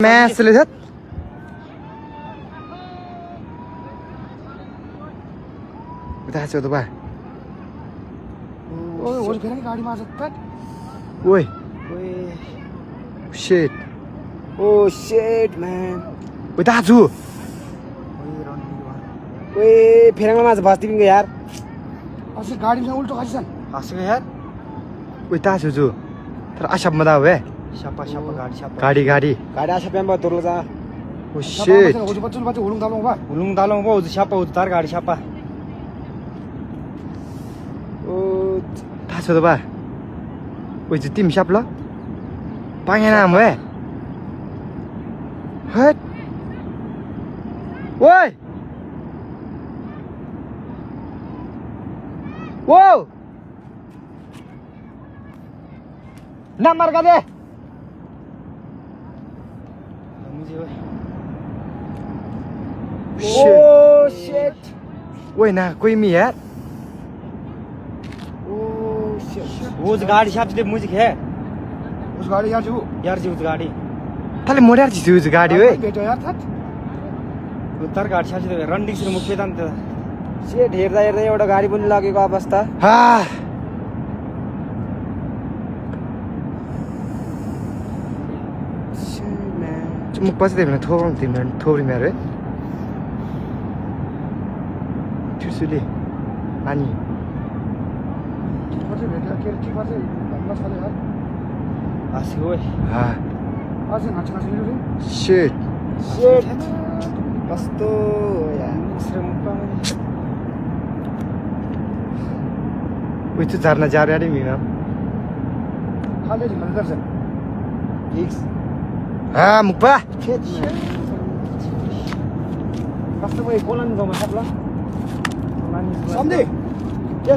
Meslet. Kita coba ba. Oh, और फिर गाड़ी मार सकता है। Oi. Oi. Shit. Oh shit man. Kita ju. ओए फिर मार भास्ती भी यार। असं गाडी में उल्टो खाली सन हंस गए यार। Kita ju. Ter asap mada we. Shapa Shapa गाड़ी शापा। Gadi. गाड़ी आशा पे हम बहुत दूर जा। Oh shit. 오지 버튼 맞지 오름 달롱 봐 उलुंग दालों वो उस शापा उतार गाड़ी शापा। ओ Ta coba ba. Oi ju tim siap lo. Pangenam we. Het. Woi. Wow. Namar ka de. Oh shit. Woi na कोई मी यार. Oh shit. वो उस गाड़ी शाप से मुझे है। उस गाडी यार जो यार जी उस गाड़ी। Tale modar ji ju gadi we. बेटो यार था उतार गाड़ी शाप से रंडिंग से मुख्य दान था। shit हेरदा हेरदा एउटा गाडी पनि लागेको अवस्था। Ha. Shit man. Cuma pas deh mana thobri mere. Tusuli. Ani. बच्चे बेटा के ठीक बात है अन्ना साले यार आसी ओए। Ha. आज नाच नाच ले रे Shit. shit. कस्तो यार श्रमपा Woi tu jarna जा रहा है मीना. खाली जी मंदिर से X. Ha mukba. कस्तो भयो कोलन गाउँमा सबला समझे ये